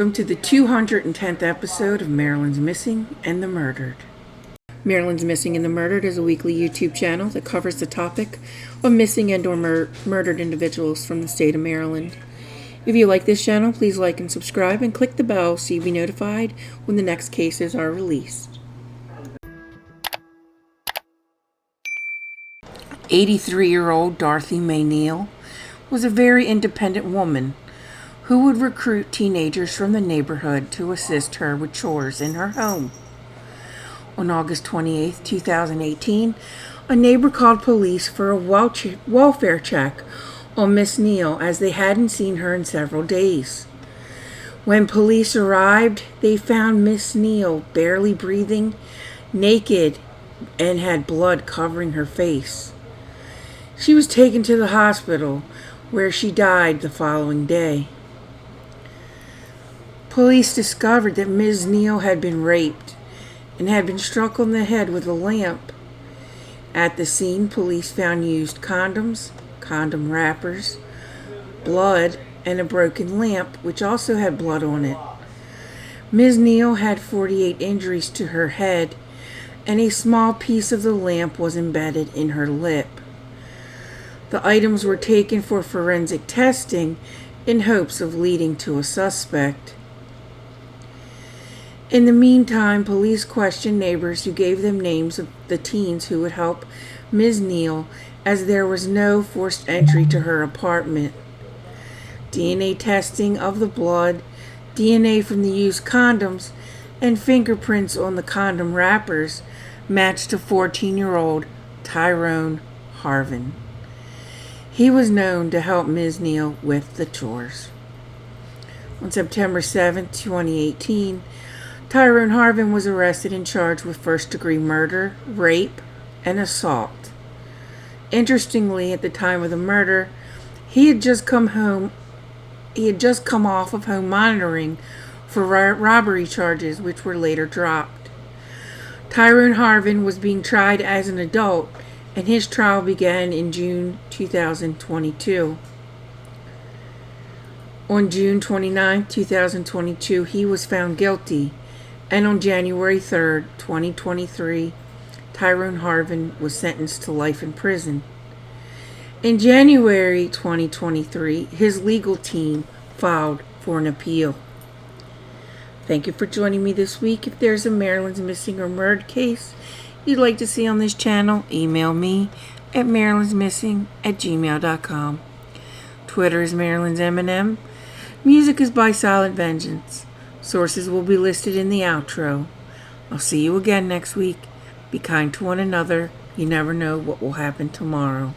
Welcome to the 210th episode of Marilyn's Missing and the Murdered. Marilyn's Missing and the Murdered is a weekly YouTube channel that covers the topic of missing and or murdered individuals from the state of Maryland. If you like this channel, please like and subscribe and click the bell so you'll be notified when the next cases are released. 83-year-old Dorothy Mae Neal was a very independent woman who would recruit teenagers from the neighborhood to assist her with chores in her home. On August 28, 2018, a neighbor called police for a welfare check on Miss Neal as they hadn't seen her in several days. When police arrived, they found Miss Neal barely breathing, naked, and had blood covering her face. She was taken to the hospital, where she died the following day. Police discovered that Ms. Neal had been raped and had been struck on the head with a lamp. At the scene, police found used condoms, condom wrappers, blood, and a broken lamp, which also had blood on it. Ms. Neal had 48 injuries to her head, and a small piece of the lamp was embedded in her lip. The items were taken for forensic testing in hopes of leading to a suspect. In the meantime, police questioned neighbors who gave them names of the teens who would help Ms. Neal, as there was no forced entry to her apartment. DNA testing of the blood, DNA from the used condoms, and fingerprints on the condom wrappers matched to 14-year-old Tyrone Harvin. He was known to help Ms. Neal with the chores. On September 7, 2018, Tyrone Harvin was arrested and charged with first-degree murder, rape, and assault. Interestingly, at the time of the murder, he had just come off of home monitoring for robbery charges, which were later dropped. Tyrone Harvin was being tried as an adult, and his trial began in June 2022. On June 29, 2022, he was found guilty, and on January 3, 2023, Tyrone Harvin was sentenced to life in prison. In January 2023, his legal team filed for an appeal. Thank you for joining me this week. If there's a Marilyn's Missing or Murdered case you'd like to see on this channel, email me at marilynsmissing@gmail.com. Twitter is Marilyn's M&M. Music is by Silent Vengeance. Sources will be listed in the outro. I'll see you again next week. Be kind to one another. You never know what will happen tomorrow.